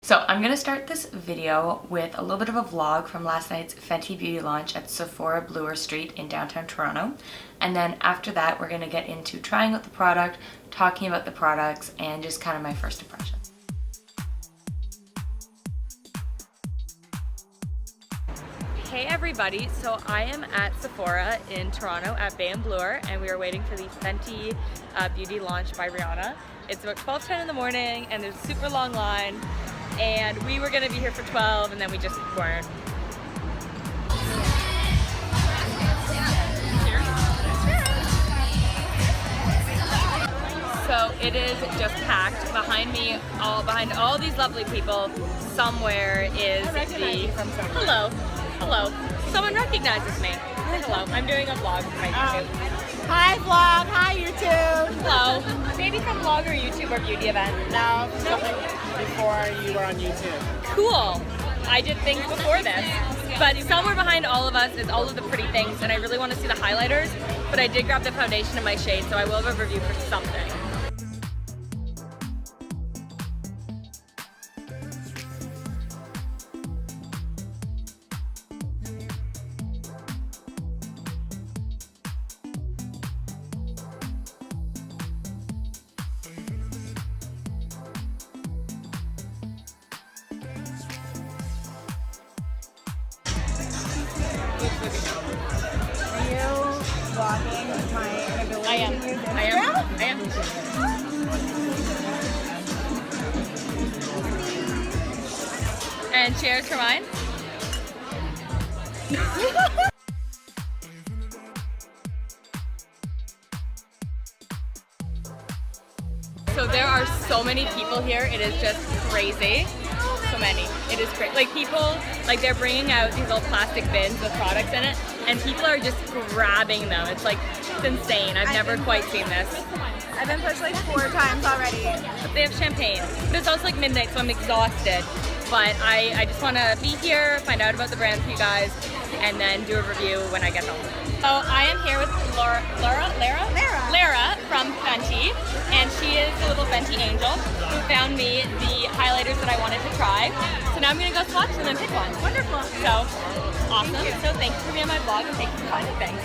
So I'm going to start this video with a little bit of a vlog from last night's Fenty Beauty launch at Sephora Bloor Street in downtown Toronto. And then after that, we're going to get into trying out the product, talking about the products, and just kind of my first impressions. Hey everybody, so I am at Sephora in Toronto at Bay Bloor, and we are waiting for the Fenty Beauty launch by Rhianna. It's about 12:10 in the morning and there's a super long line, and we were gonna be here for 12 and then we just weren't. So it is just packed. Behind me, behind all these lovely people, somewhere is the... Hello. Someone recognizes me. Hello. I'm doing a vlog for my YouTube. Hi vlog, hi YouTube. Hello. Maybe from vlog or YouTube or beauty event. No, before you were on YouTube. Cool. I did things before this. But somewhere behind all of us is all of the pretty things, and I really want to see the highlighters, but I did grab the foundation in my shade, so I will have a review for something. Are you vlogging my inability I am. to use Instagram? I am. And cheers for mine. So there are so many people here. It is just crazy. So many. It is great. Like people, like they're bringing out these little plastic bins with products in it, and people are just grabbing them. It's like, it's insane. I've never quite seen this. I've been pushed like 4 times already. But they have champagne. But it's also like midnight, so I'm exhausted. But I just want to be here, find out about the brand for you guys, and then do a review when I get home. So I am here with Lara from Fenty, and she is the little Fenty angel who found me the highlighters that I wanted to try. So now I'm going to go swatch them and pick one. Wonderful. So, awesome. So thank you for being on my vlog, and thank you for finding things.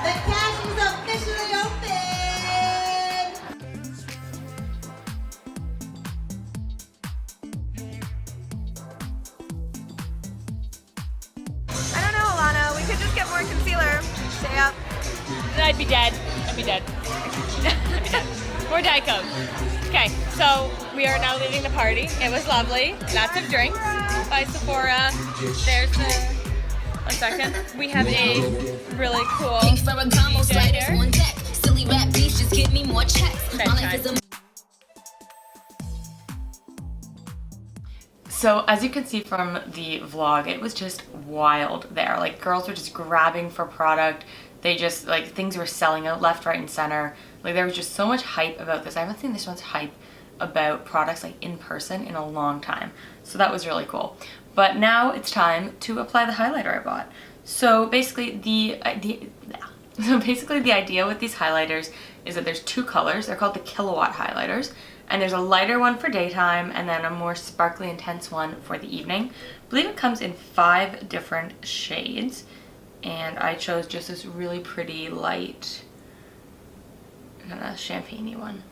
The cash is officially open! I don't know, Alana. We could just get more concealer. Stay up. I'd be dead. I'd be dead. More Diet Coke. Okay, so we are now leaving the party. It was lovely. Lots of drinks by Sephora. There's the... One second. We have a really cool DJ here. Silly rap beats, just give me more checks. So as you can see from the vlog, it was just wild there. Like girls were just grabbing for product. They just, like, things were selling out left, right, and center. Like there was just so much hype about this. I haven't seen this much hype about products like in person in a long time. So that was really cool. But now it's time to apply the highlighter I bought. So basically the idea with these highlighters is that there's 2 colors. They're called the Kilowatt highlighters. And there's a lighter one for daytime and then a more sparkly intense one for the evening. I believe it comes in 5 different shades. And I chose just this really pretty light kind of champagne-y one.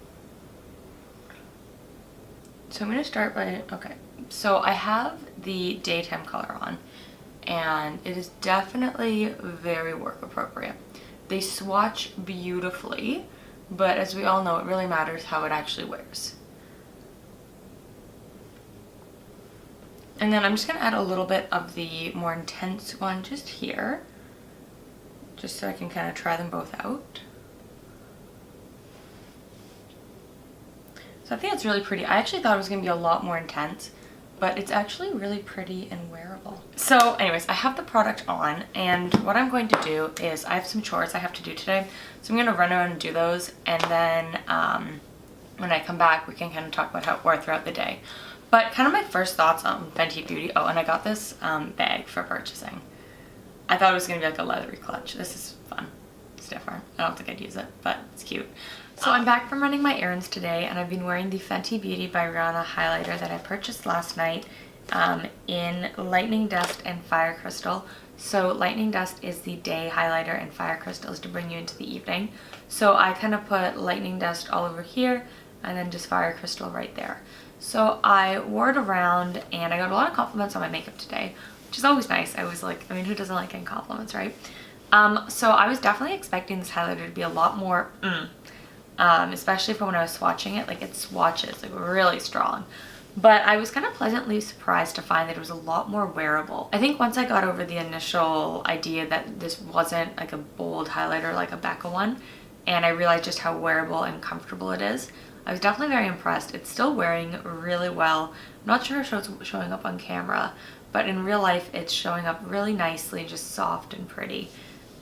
So I'm going to start by, okay. So I have the daytime color on, and it is definitely very work appropriate. They swatch beautifully, but as we all know, it really matters how it actually wears. And then I'm just going to add a little bit of the more intense one just here, just so I can kind of try them both out. So So I think it's really pretty. I actually thought it was going to be a lot more intense, but it's actually really pretty and wearable. So anyways, I have the product on, and what I'm going to do is I have some chores I have to do today. So I'm going to run around and do those, and then when I come back, we can kind of talk about how it wore throughout the day. But kind of my first thoughts on Fenty Beauty. Oh, and I got this bag for purchasing. I thought it was going to be like a leathery clutch. This is fun. It's different. I don't think I'd use it, but it's cute. So I'm back from running my errands today, and I've been wearing the Fenty Beauty by Rhianna highlighter that I purchased last night in Lightning Dust and Fire Crystal. So Lightning Dust is the day highlighter and Fire Crystal is to bring you into the evening. So I kind of put Lightning Dust all over here and then just Fire Crystal right there. So I wore it around, and I got a lot of compliments on my makeup today, which is always nice. I always like, I mean, who doesn't like getting compliments, right? So I was definitely expecting this highlighter to be a lot more especially for when I was swatching it. Like, it swatches like really strong, but I was kind of pleasantly surprised to find that it was a lot more wearable. I think once I got over the initial idea that this wasn't like a bold highlighter like a Becca one, and I realized just how wearable and comfortable it is, I was definitely very impressed. It's still wearing really well. I'm not sure how it's showing up on camera, but in real life it's showing up really nicely, just soft and pretty.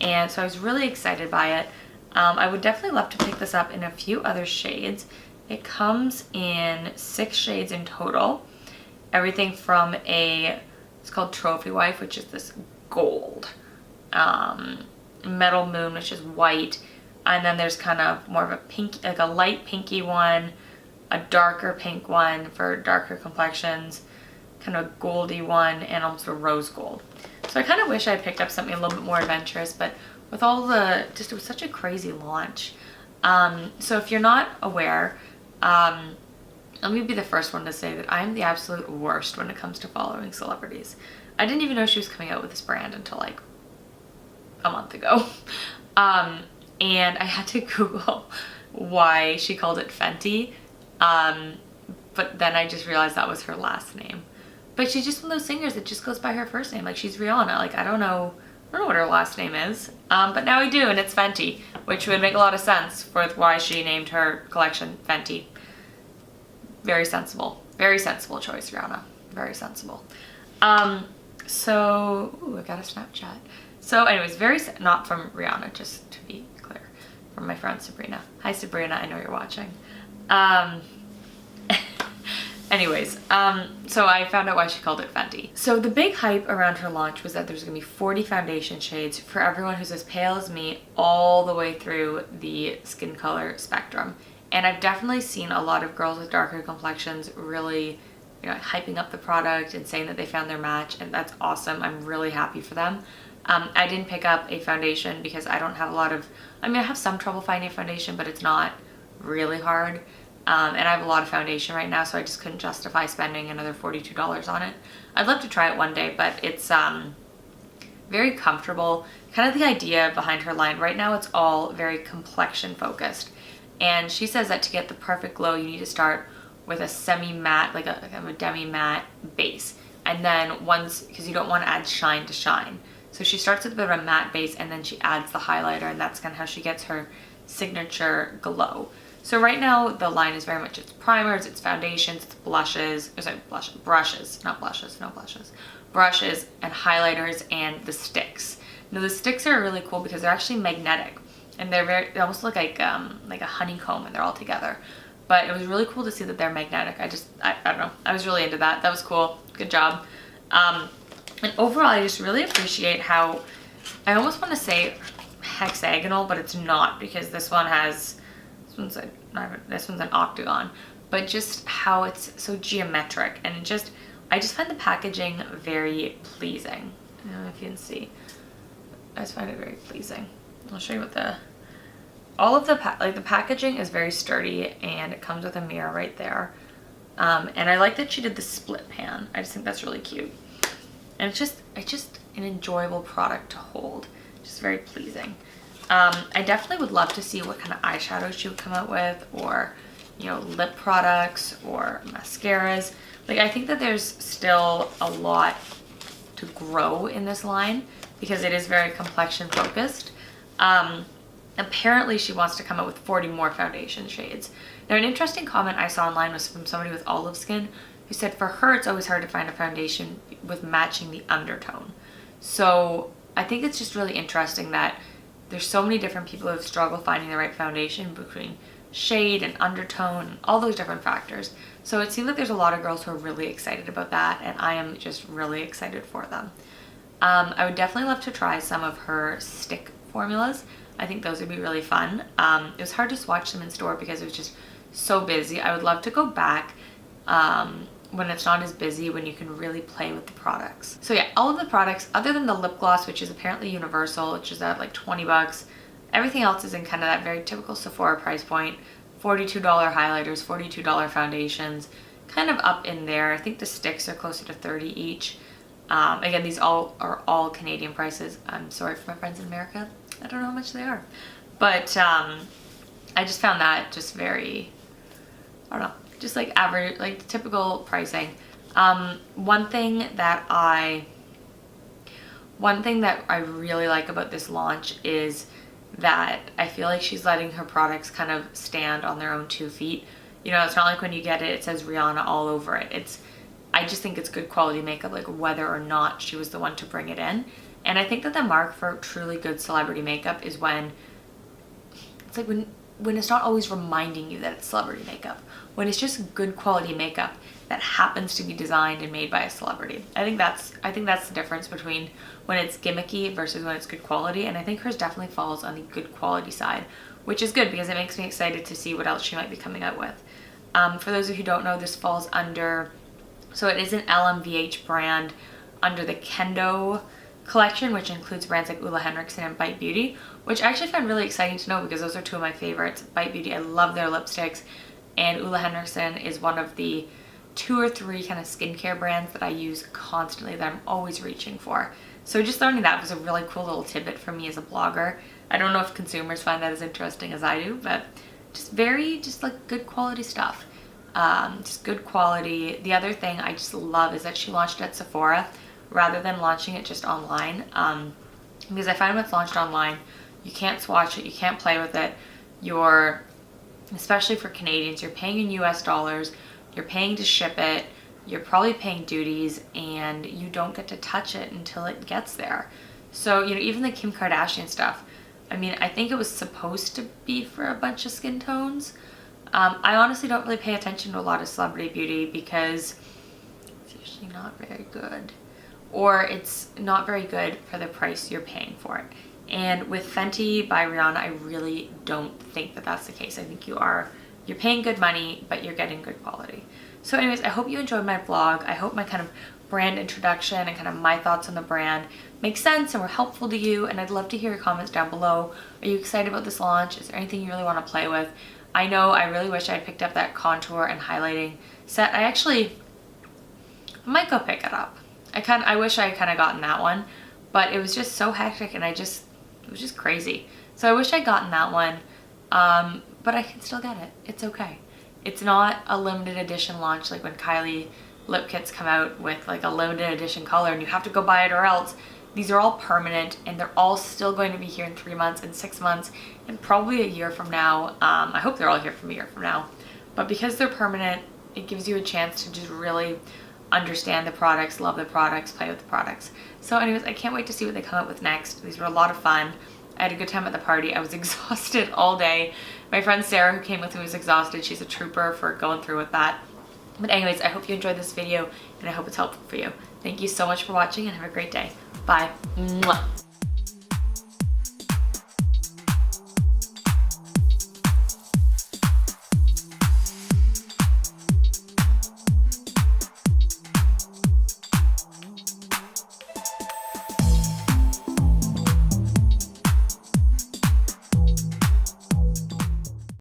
And so I was really excited by it. I would definitely love to pick this up in a few other shades. It comes in 6 shades in total. Everything from it's called Trophy Wife, which is this gold, Metal Moon, which is white, and then there's kind of more of a pink, like a light pinky one, a darker pink one for darker complexions, kind of a goldy one, and almost a rose gold. So I kind of wish I picked up something a little bit more adventurous, but with all the, it was such a crazy launch. So if you're not aware, let me be the first one to say that I'm the absolute worst when it comes to following celebrities. I didn't even know she was coming out with this brand until like a month ago. And I had to Google why she called it Fenty. But then I just realized that was her last name. But she's just one of those singers that just goes by her first name. Like, she's Rhianna. Like, I don't know what her last name is. But now we do, and it's Fenty, which would make a lot of sense for why she named her collection Fenty. Very sensible. Very sensible choice, Rhianna. Very sensible. So, ooh, I got a Snapchat. So anyways, not from Rhianna, just to be clear. From my friend Sabrina. Hi Sabrina, I know you're watching. Anyways, so I found out why she called it Fenty. So the big hype around her launch was that there's gonna be 40 foundation shades for everyone who's as pale as me all the way through the skin color spectrum. And I've definitely seen a lot of girls with darker complexions really, hyping up the product and saying that they found their match, and that's awesome. I'm really happy for them. I didn't pick up a foundation because I don't have I have some trouble finding a foundation, but it's not really hard. And I have a lot of foundation right now, so I just couldn't justify spending another $42 on it. I'd love to try it one day, but it's very comfortable. Kind of the idea behind her line right now, it's all very complexion focused. And she says that to get the perfect glow, you need to start with a semi-matte, like a demi-matte base. And then because you don't want to add shine to shine. So she starts with a bit of a matte base, and then she adds the highlighter, and that's kind of how she gets her signature glow. So right now the line is very much, it's primers, it's foundations, it's brushes, brushes and highlighters and the sticks. Now the sticks are really cool because they're actually magnetic, and they almost look like a honeycomb, and they're all together. But it was really cool to see that they're magnetic. I don't know, I was really into that. That was cool. Good job. And overall, I just really appreciate how, I almost want to say hexagonal, but it's not, because this one's an octagon, but just how it's so geometric, and I just find the packaging very pleasing. I don't know if you can see. I just find it very pleasing. I'll show you what the packaging is very sturdy, and it comes with a mirror right there. And I like that she did the split pan. I just think that's really cute. And it's just an enjoyable product to hold. Just very pleasing. I definitely would love to see what kind of eyeshadows she would come out with, or lip products or mascaras. Like, I think that there's still a lot to grow in this line because it is very complexion focused. Apparently she wants to come out with 40 more foundation shades. Now, an interesting comment I saw online was from somebody with olive skin who said for her it's always hard to find a foundation with matching the undertone. So I think it's just really interesting that there's so many different people who have struggled finding the right foundation between shade and undertone and all those different factors. So it seems like there's a lot of girls who are really excited about that, and I am just really excited for them. I would definitely love to try some of her stick formulas. I think those would be really fun. It was hard to swatch them in store because it was just so busy. I would love to go back when it's not as busy, when you can really play with the products. So yeah, all of the products other than the lip gloss, which is apparently universal, which is at like 20 bucks. Everything else is in kind of that very typical Sephora price point. $42 highlighters, $42 foundations, kind of up in there. I think the sticks are closer to 30 each. Again, these are all Canadian prices. I'm sorry for my friends in America. I don't know how much they are. But I just found that just very, I don't know, just like average, like typical pricing. One thing that I really like about this launch is that I feel like she's letting her products kind of stand on their own 2 feet. You know, it's not like when you get it, it says Rhianna all over it. I just think it's good quality makeup, like whether or not she was the one to bring it in. And I think that the mark for truly good celebrity makeup is when it's like when it's not always reminding you that it's celebrity makeup, when it's just good quality makeup that happens to be designed and made by a celebrity. I think that's the difference between when it's gimmicky versus when it's good quality, and I think hers definitely falls on the good quality side, which is good because it makes me excited to see what else she might be coming out with. For those of you who don't know, this falls under, so it is an LMVH brand under the Kendo collection, which includes brands like Ulla Henriksen and Bite Beauty, which I actually found really exciting to know because those are 2 of my favorites. Bite Beauty, I love their lipsticks, and Ulla Henriksen is one of the 2 or 3 kind of skincare brands that I use constantly, that I'm always reaching for. So just learning that was a really cool little tidbit for me as a blogger. I don't know if consumers find that as interesting as I do, but just like good quality stuff. Just good quality. The other thing I just love is that she launched at Sephora rather than launching it just online. Because I find when it's launched online, you can't swatch it, you can't play with it. Especially for Canadians, you're paying in US dollars, you're paying to ship it, you're probably paying duties, and you don't get to touch it until it gets there. So, you know, even the Kim Kardashian stuff, I mean, I think it was supposed to be for a bunch of skin tones. I honestly don't really pay attention to a lot of celebrity beauty because it's usually not very good. Or it's not very good for the price you're paying for it. And with Fenty by Rhianna, I really don't think that that's the case. I think you're paying good money, but you're getting good quality. So anyways, I hope you enjoyed my vlog. I hope my kind of brand introduction and kind of my thoughts on the brand make sense and were helpful to you. And I'd love to hear your comments down below. Are you excited about this launch? Is there anything you really want to play with? I know I really wish I had picked up that contour and highlighting set. I might go pick it up. I wish I had kind of gotten that one, but it was just so hectic and it was just crazy. So I wish I'd gotten that one, but I can still get it. It's okay. It's not a limited edition launch like when Kylie lip kits come out with like a limited edition color and you have to go buy it or else. These are all permanent and they're all still going to be here in 3 months and 6 months and probably a year from now. I hope they're all here from a year from now. But because they're permanent, it gives you a chance to just really understand the products, love the products, play with the products. So anyways, I can't wait to see what they come up with next. These were a lot of fun. I had a good time at the party. I was exhausted all day. My friend Sarah, who came with me, was exhausted. She's a trooper for going through with that. But anyways, I hope you enjoyed this video and I hope it's helpful for you. Thank you so much for watching and have a great day. Bye. Mwah.